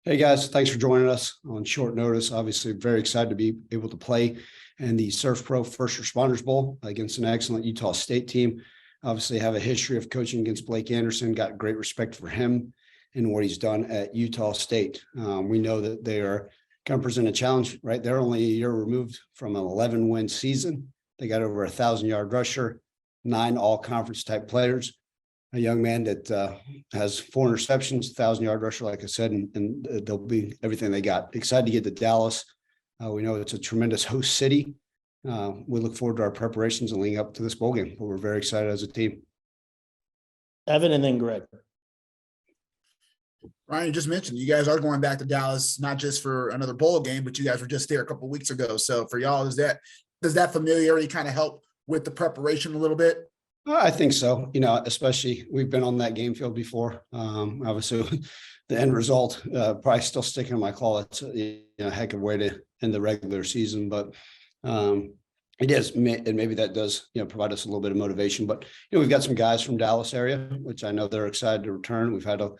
Hey guys, thanks for joining us on short notice. Obviously, very excited to be able to play in the SERVPRO First Responders Bowl against an excellent Utah State team. Obviously, have a history of coaching against Blake Anderson. Got great respect for him and what he's done at Utah State. We know that they are going to present a challenge, right? They're only a year removed from an 11-win season. They got over 1,000-yard rusher, 9 all-conference type players. A young man that has 4 interceptions, 1,000-yard rusher, like I said, and they'll be everything they got. Excited to get to Dallas. We know it's a tremendous host city. We look forward to our preparations and leading up to this bowl game, but we're very excited as a team. Evan and then Greg. Ryan, you just mentioned you guys are going back to Dallas, not just for another bowl game, but you guys were just there a couple of weeks ago. So for y'all, does that familiarity kind of help with the preparation a little bit? I think so. Especially we've been on that game field before. Obviously, the end result probably still sticking in my claw. It's a heck of a way to end the regular season, but it is, and maybe that does provide us a little bit of motivation. But we've got some guys from Dallas area, which I know they're excited to return. We've had a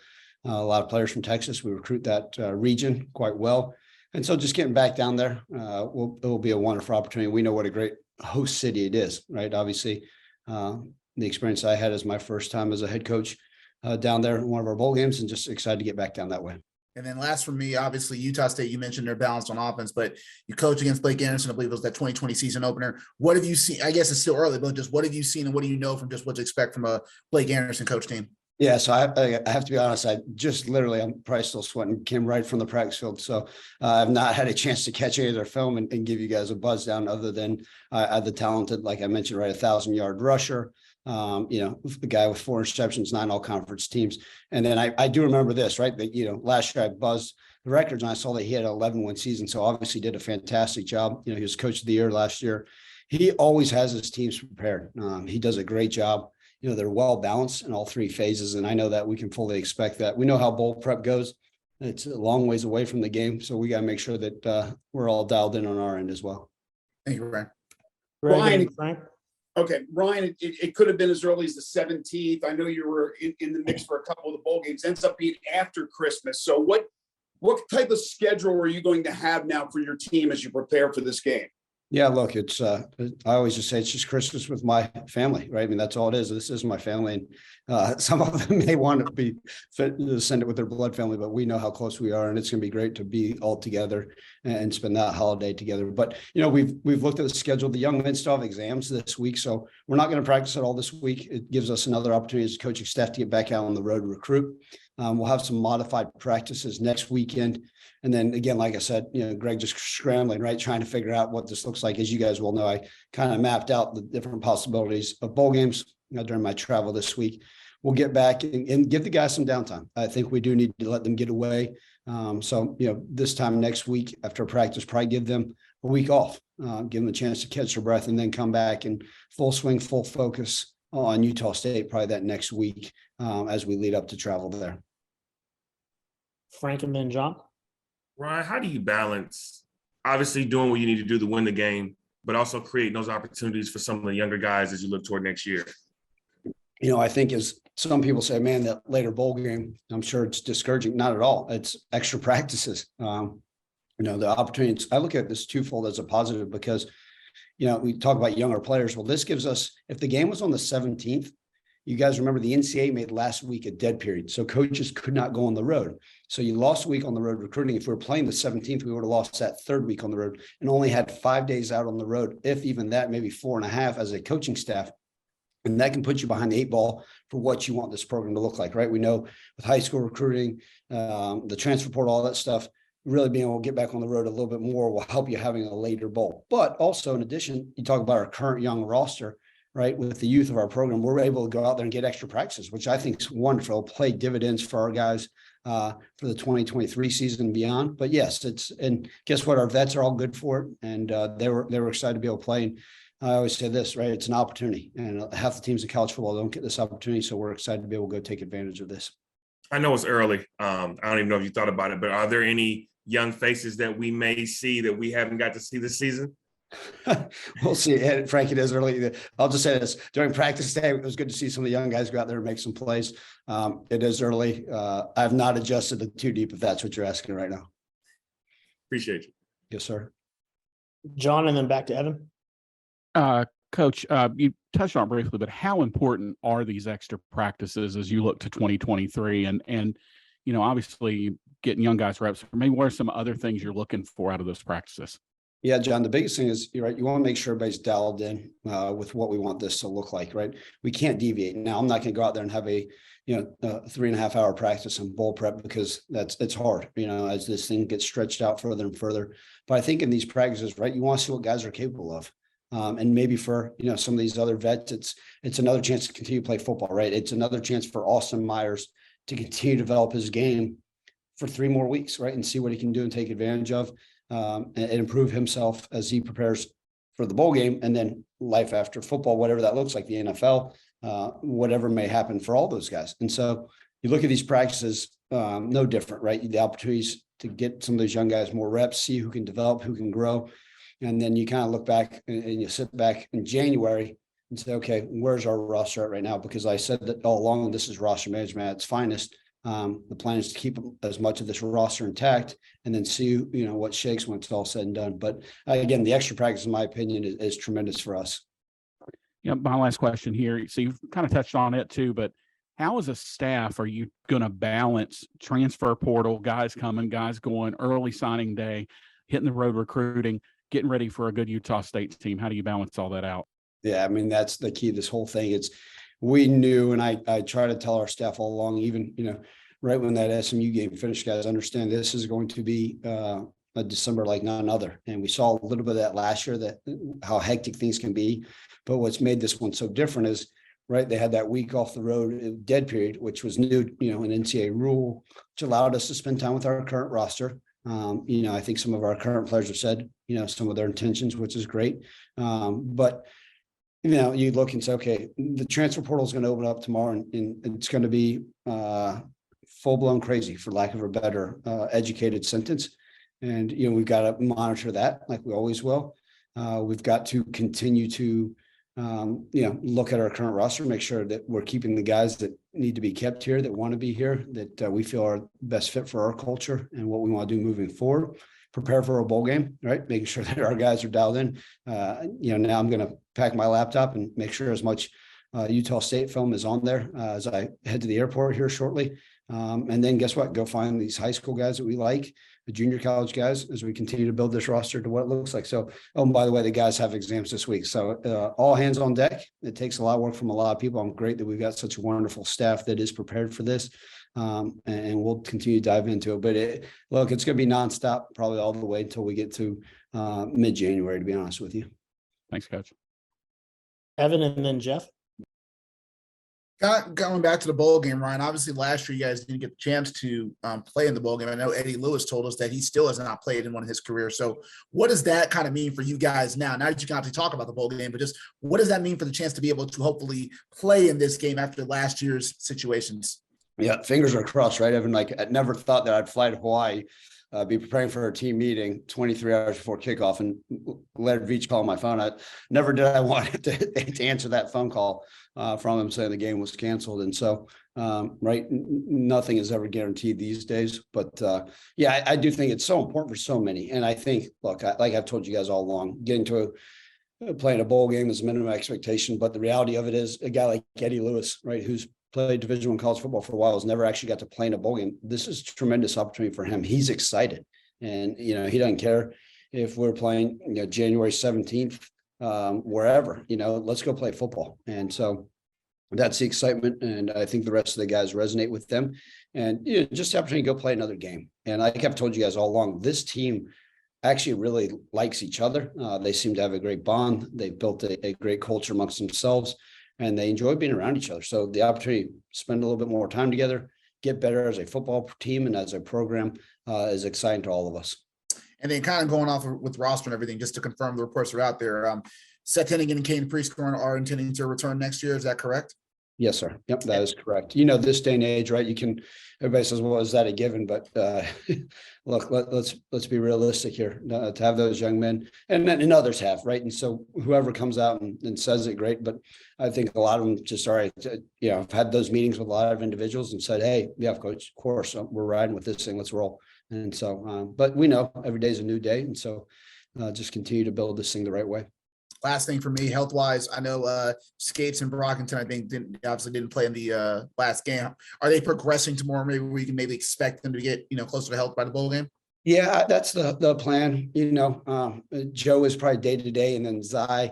lot of players from Texas. We recruit that region quite well, and so just getting back down there, it will be a wonderful opportunity. We know what a great host city it is, right? Obviously. The experience I had as my first time as a head coach down there in one of our bowl games, and just excited to get back down that way. And then last for me, obviously Utah State, you mentioned they're balanced on offense, but you coach against Blake Anderson. I believe it was that 2020 season opener. What have you seen? I guess it's still early, but just what have you seen and what do you know from just what to expect from a Blake Anderson coach team? Yeah, so I have to be honest. I'm probably still sweating. Came right from the practice field, so I've not had a chance to catch any of their film and give you guys a buzz down. Other than the talented, like I mentioned, right, 1,000-yard rusher. The guy with 4 interceptions, 9 all-conference teams, and then I do remember this, right? That last year I buzzed the records and I saw that he had an 11-win season, so obviously did a fantastic job. He was coach of the year last year. He always has his teams prepared. He does a great job. They're well balanced in all 3 phases, and I know that we can fully expect that. We know how bowl prep goes. It's a long ways away from the game, so we got to make sure that we're all dialed in on our end as well. Thank you, Ryan. Ryan, okay, Ryan, it could have been as early as the 17th. I know you were in the mix for a couple of the bowl games. Ends up being after Christmas. So what type of schedule are you going to have now for your team as you prepare for this game? Yeah, look, it's I always just say it's just Christmas with my family, right? I mean, that's all it is. This is my family, and some of them may want to be fit to send it with their blood family, but we know how close we are, and it's going to be great to be all together and spend that holiday together. But we've looked at the schedule. The young men still have exams this week, so we're not going to practice at all this week. It gives us another opportunity as a coaching staff to get back out on the road to recruit. We'll have some modified practices next weekend. And then again, like I said, Greg just scrambling, right? Trying to figure out what this looks like. As you guys will know, I kind of mapped out the different possibilities of bowl games during my travel this week. We'll get back and give the guys some downtime. I think we do need to let them get away. So this time next week after practice, probably give them a week off, give them a chance to catch their breath and then come back and full swing, full focus on Utah State, probably that next week as we lead up to travel there. Frank and then John. Ryan, how do you balance obviously doing what you need to do to win the game, but also creating those opportunities for some of the younger guys as you look toward next year? I think as some people say, man, that later bowl game, I'm sure it's discouraging. Not at all. It's extra practices. The opportunities. I look at this twofold as a positive because, we talk about younger players. Well, this gives us, if the game was on the 17th, you guys remember the NCAA made last week a dead period. So coaches could not go on the road. So you lost a week on the road recruiting. If we were playing the 17th, we would have lost that 3rd week on the road and only had 5 days out on the road. If even that, maybe 4.5 as a coaching staff. And that can put you behind the 8 ball for what you want this program to look like, right? We know with high school recruiting, the transfer portal, all that stuff, really being able to get back on the road a little bit more will help you having a later bowl. But also in addition, you talk about our current young roster, right? With the youth of our program, we're able to go out there and get extra practices, which I think is wonderful. Play dividends for our guys for the 2023 season and beyond. But yes, and guess what? Our vets are all good for it, and they were excited to be able to play. And I always say this, right? It's an opportunity, and half the teams in college football don't get this opportunity, so we're excited to be able to go take advantage of this. I know it's early. I don't even know if you thought about it, but are there any young faces that we may see that we haven't got to see this season? We'll see. And Frank, it is early. I'll just say this: during practice day, it was good to see some of the young guys go out there and make some plays. It is early. I've not adjusted it too deep, if that's what you're asking right now. Appreciate you. Yes, sir. John, and then back to Evan. Coach, you touched on it briefly, but how important are these extra practices as you look to 2023? And obviously getting young guys reps. Maybe what are some other things you're looking for out of those practices? Yeah, John, the biggest thing is, you're right. You want to make sure everybody's dialed in with what we want this to look like, right? We can't deviate. Now, I'm not going to go out there and have a 3.5 hour practice and bowl prep, because it's hard, as this thing gets stretched out further and further. But I think in these practices, right, you want to see what guys are capable of. And maybe for, some of these other vets, it's another chance to continue to play football, right? It's another chance for Austin Myers to continue to develop his game for 3 more weeks, right? And see what he can do and take advantage of. And improve himself as he prepares for the bowl game, and then life after football, whatever that looks like, the NFL, whatever may happen for all those guys. And so you look at these practices, no different, right? The opportunities to get some of those young guys more reps, see who can develop, who can grow. And then you kind of look back and you sit back in January and say, okay, where's our roster at right now? Because I said that all along, this is roster management at its finest. The plan is to keep as much of this roster intact, and then see, what shakes when it's all said and done. But again, the extra practice, in my opinion, is tremendous for us. Yeah. My last question here. So you've kind of touched on it too, but how as a staff are you going to balance transfer portal, guys coming, guys going, early signing day, hitting the road recruiting, getting ready for a good Utah State team? How do you balance all that out? Yeah, I mean, that's the key to this whole thing. We knew, and I try to tell our staff all along, even, right when that SMU game finished, guys, understand this is going to be a December like none other. And we saw a little bit of that last year, that how hectic things can be. But what's made this one so different is, right, they had that week off the road dead period, which was new, an NCAA rule, which allowed us to spend time with our current roster. I think some of our current players have said, some of their intentions, which is great. But you look and say, okay, the transfer portal is going to open up tomorrow, and it's going to be full blown crazy, for lack of a better educated sentence. And, we've got to monitor that like we always will. We've got to continue to, look at our current roster, make sure that we're keeping the guys that need to be kept here, that want to be here, that we feel are best fit for our culture and what we want to do moving forward. Prepare for a bowl game, right? Making sure that our guys are dialed in. Now I'm going to pack my laptop and make sure as much Utah State film is on there as I head to the airport here shortly. And then guess what? Go find these high school guys that we like, the junior college guys, as we continue to build this roster to what it looks like. So, and by the way, the guys have exams this week. So all hands on deck. It takes a lot of work from a lot of people. I'm great that we've got such a wonderful staff that is prepared for this. And we'll continue to dive into it. But it's going to be nonstop, probably all the way until we get to mid-January, to be honest with you. Thanks, Coach. Evan, and then Jeff. Going back to the bowl game, Ryan, obviously last year you guys didn't get the chance to play in the bowl game. I know Eddie Lewis told us that he still has not played in one of his careers. So what does that kind of mean for you guys now? Now that you got to talk about the bowl game, but just what does that mean for the chance to be able to hopefully play in this game after last year's situations? Yeah, fingers are crossed, right, Evan? Like, I never thought that I'd fly to Hawaii, be preparing for a team meeting 23 hours before kickoff, and Leonard Veach called my phone. I never did I want to answer that phone call from him saying the game was canceled. And so, right, nothing is ever guaranteed these days. But yeah, I do think it's so important for so many. And I think, look, like I've told you guys all along, getting to playing a bowl game is a minimum expectation. But the reality of it is, a guy like Eddie Lewis, right, who's played Division I college football for a while, has never actually got to play in a bowl game. This is a tremendous opportunity for him. He's excited, and he doesn't care if we're playing January 17th, wherever. Let's go play football. And so that's the excitement, and I think the rest of the guys resonate with them. And just the opportunity to go play another game. And like I've told you guys all along, this team actually really likes each other. They seem to have a great bond. They've built a great culture amongst themselves, and they enjoy being around each other. So the opportunity to spend a little bit more time together, get better as a football team and as a program is exciting to all of us. And then kind of going off with roster and everything, just to confirm the reports are out there. Seth Hennigan and Kane Priestcorn are intending to return next year. Is that correct? Yes, sir. Yep, that is correct. This day and age, right? Everybody says, well, is that a given? But look, let's be realistic here. To have those young men and others have, right? And so whoever comes out and says it, great. But I think a lot of them just, all right, I've had those meetings with a lot of individuals and said, hey, yeah, coach, of course, we're riding with this thing. Let's roll. And so, but we know every day is a new day. And so just continue to build this thing the right way. Last thing for me, health wise, I know Skates and Brockington, I think obviously didn't play in the last game. Are they progressing to more? Maybe we can expect them to get closer to health by the bowl game. Yeah, that's the plan. Joe is probably day to day, and then Zai.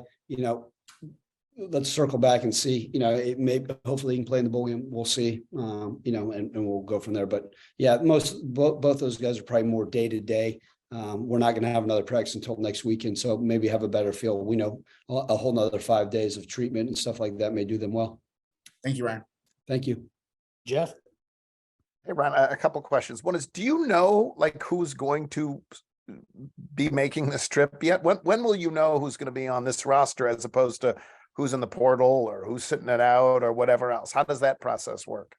Let's circle back and see. It may hopefully he can play in the bowl game. We'll see. And we'll go from there. But yeah, both those guys are probably more day to day. We're not going to have another practice until next weekend, so maybe have a better feel. We know a whole nother 5 days of treatment and stuff like that may do them well. Thank you, Ryan. Thank you. Jeff? Hey, Ryan, a couple questions. One is, do you know who's going to be making this trip yet? When will you know who's going to be on this roster as opposed to who's in the portal or who's sitting it out or whatever else? How does that process work?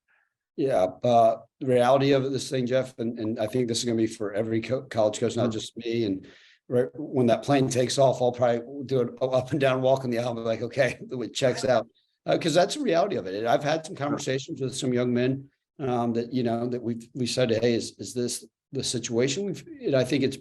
Yeah, the reality of this thing, Jeff, and I think this is going to be for every college coach, not just me. And right when that plane takes off, I'll probably do an up and down walk in the aisle, like, okay, it checks out, because that's the reality of it. And I've had some conversations with some young men that we said, hey, is this the situation? I think it's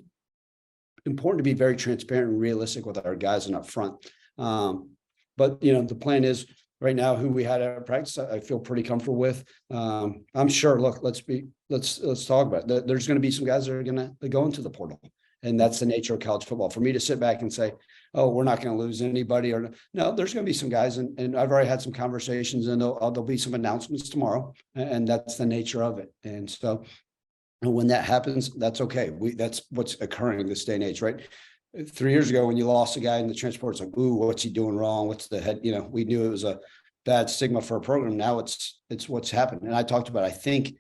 important to be very transparent and realistic with our guys and up front. But the plan is, right now, who we had at our practice, I feel pretty comfortable with. I'm sure. Look, let's talk about it. There's going to be some guys that are going to go into the portal, and that's the nature of college football. For me to sit back and say, "Oh, we're not going to lose anybody," or no, there's going to be some guys, and I've already had some conversations, and there'll be some announcements tomorrow, and that's the nature of it. And so, when that happens, that's okay. That's what's occurring in this day and age, right? 3 years ago, when you lost a guy in the transport, it's like, ooh, what's he doing wrong? What's the head? We knew it was a bad stigma for a program. Now it's what's happened. And I talked about, I think,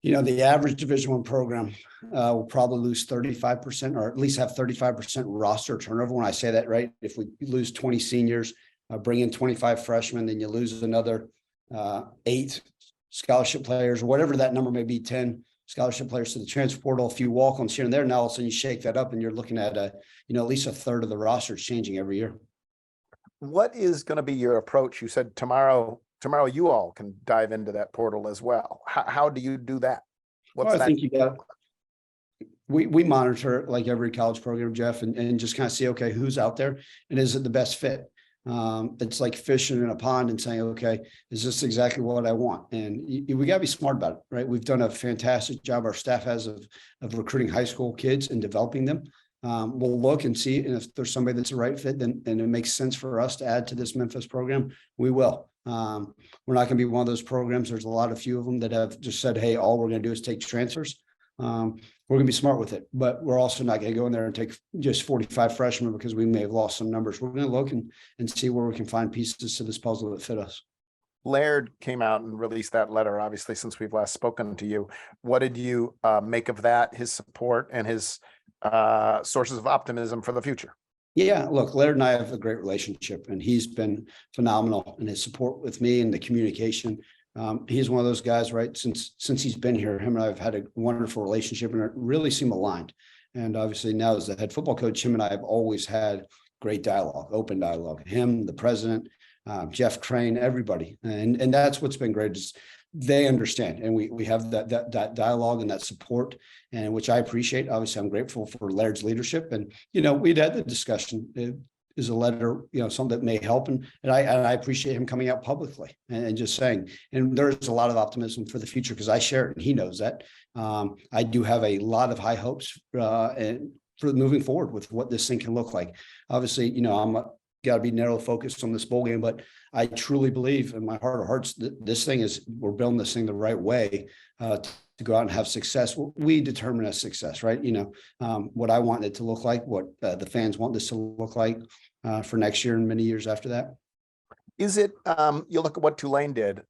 the average Division I program will probably lose 35%, or at least have 35% roster turnover. When I say that, right? If we lose 20 seniors, bring in 25 freshmen, then you lose another 8 scholarship players, or whatever that number may be, 10 scholarship players to the transfer portal, a few walk-ons here and there. Now all of a sudden you shake that up and you're looking at at least a third of the roster changing every year. What is going to be your approach? You said tomorrow you all can dive into that portal as well. How do you do that? I think we monitor it like every college program, Jeff, and just kind of see, okay, who's out there and is it the best fit? It's like fishing in a pond and saying, okay, is this exactly what I want? And we got to be smart about it, right? We've done a fantastic job. Our staff has of recruiting high school kids and developing them. We'll look and see, and if there's somebody that's a right fit, then and it makes sense for us to add to this Memphis program, we will. We're not going to be one of those programs. There's a few of them that have just said, hey, all we're going to do is take transfers. We're going to be smart with it, but we're also not going to go in there and take just 45 freshmen because we may have lost some numbers. We're going to look and see where we can find pieces to this puzzle that fit us. Laird came out and released that letter, obviously, since we've last spoken to you. What did you make of that, his support and his sources of optimism for the future? Yeah, look, Laird and I have a great relationship, and he's been phenomenal in his support with me and the communication. He's one of those guys, right? Since he's been here, him and I have had a wonderful relationship and really seem aligned. And obviously now as the head football coach, him and I have always had great dialogue, open dialogue. Him, the president, Jeff Crane, everybody. And that's what's been great is they understand. And we have that dialogue and that support, and which I appreciate. Obviously, I'm grateful for Laird's leadership. And, we'd had the discussion. Is a letter, something that may help. And I appreciate him coming out publicly and just saying, and there's a lot of optimism for the future because I share it and he knows that. I do have a lot of high hopes and for moving forward with what this thing can look like. Obviously, I'm got to be narrow focused on this bowl game, but I truly believe in my heart of hearts that this thing we're building this thing the right way to go out and have success. We determine as success, right? What I want it to look like, what the fans want this to look like for next year and many years after that. Is it, you look at what Tulane did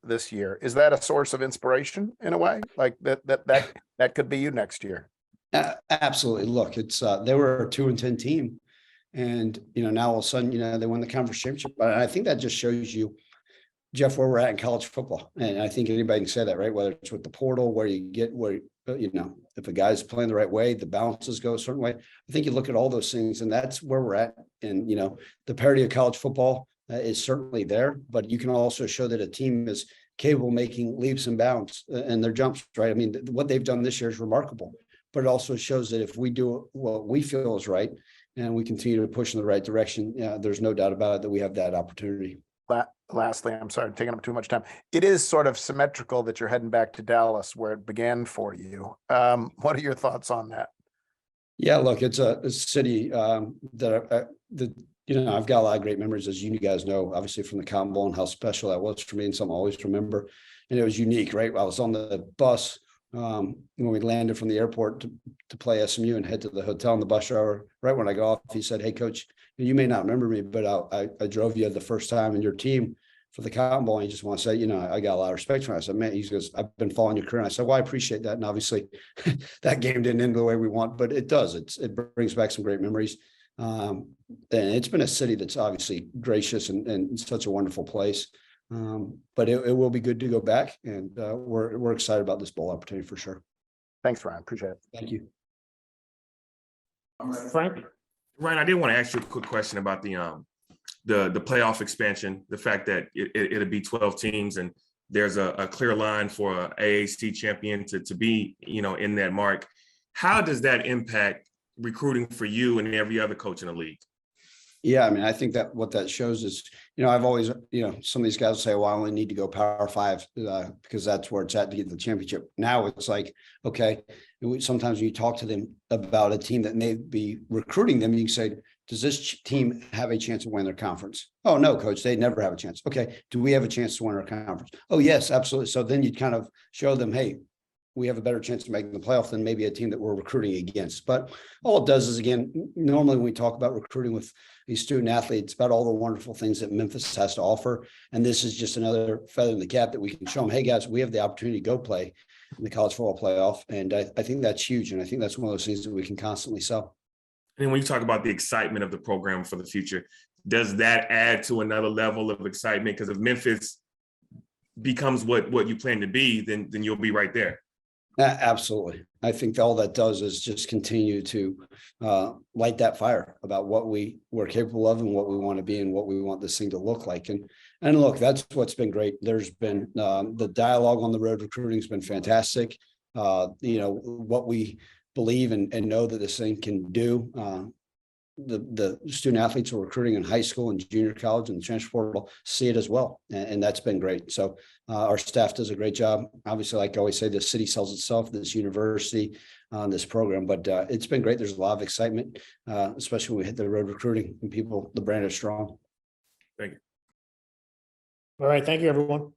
this year, is that a source of inspiration in a way? Like that could be you next year? Absolutely. Look, it's they were a 2-10 team. And, now all of a sudden, they won the conference championship. But I think that just shows you Jeff, where we're at in college football. And I think anybody can say that, right? Whether it's with the portal, where you get where, if a guy's playing the right way, the balances go a certain way. I think you look at all those things, and that's where we're at. And, the parity of college football is certainly there, but you can also show that a team is capable of making leaps and bounds and their jumps, right? I mean, what they've done this year is remarkable, but it also shows that if we do what we feel is right and we continue to push in the right direction, there's no doubt about it that we have that opportunity. Lastly, I'm sorry, I'm taking up too much time. It is sort of symmetrical that you're heading back to Dallas where it began for you. What are your thoughts on that? Yeah, look, it's a city that I've got a lot of great memories, as you guys know, obviously from the Cotton Bowl and how special that was for me and something I always remember. And it was unique, right? I was on the bus when we landed from the airport to play SMU and head to the hotel, and the bus driver, right when I got off, he said, "Hey, coach, you may not remember me, but I drove you the first time in your team for the Cotton Bowl. And you just want to say, I got a lot of respect for him." I said, "Man," he goes, "I've been following your career." And I said, "Well, I appreciate that." And obviously that game didn't end the way we want, but it does. It brings back some great memories. And it's been a city that's obviously gracious and such a wonderful place. But it will be good to go back, and we're excited about this bowl opportunity for sure. Thanks, Ryan. Appreciate it. Thank you. Frank? Ryan, I did want to ask you a quick question about the playoff expansion, the fact that it'll be 12 teams and there's a clear line for a AAC champion to be, in that mark. How does that impact recruiting for you and every other coach in the league? Yeah, I mean, I think that what that shows is, I've always, some of these guys will say, "Well, I only need to go Power 5 because that's where it's at to get the championship." Now it's like, okay, sometimes when you talk to them about a team that may be recruiting them, you can say, "Does this team have a chance to win their conference?" "Oh, no, coach, they never have a chance." "Okay, do we have a chance to win our conference?" "Oh, yes, absolutely." So then you kind of show them, hey, we have a better chance of making the playoff than maybe a team that we're recruiting against. But all it does is, again, normally when we talk about recruiting with these student athletes, about all the wonderful things that Memphis has to offer. And this is just another feather in the cap that we can show them, hey, guys, we have the opportunity to go play in the college football playoff. And I think that's huge. And I think that's one of those things that we can constantly sell. And when you talk about the excitement of the program for the future, does that add to another level of excitement? Because if Memphis becomes what you plan to be, then you'll be right there. Absolutely. I think all that does is just continue to light that fire about what we're capable of and what we want to be and what we want this thing to look like. And look, that's what's been great. There's been the dialogue on the road recruiting has been fantastic. What we believe and know that this thing can do. The student athletes who are recruiting in high school and junior college and the transfer portal see it as well. And that's been great. So our staff does a great job. Obviously, like I always say, the city sells itself, this university, this program, but it's been great. There's a lot of excitement, especially when we hit the road recruiting and the brand is strong. Thank you. All right. Thank you, everyone.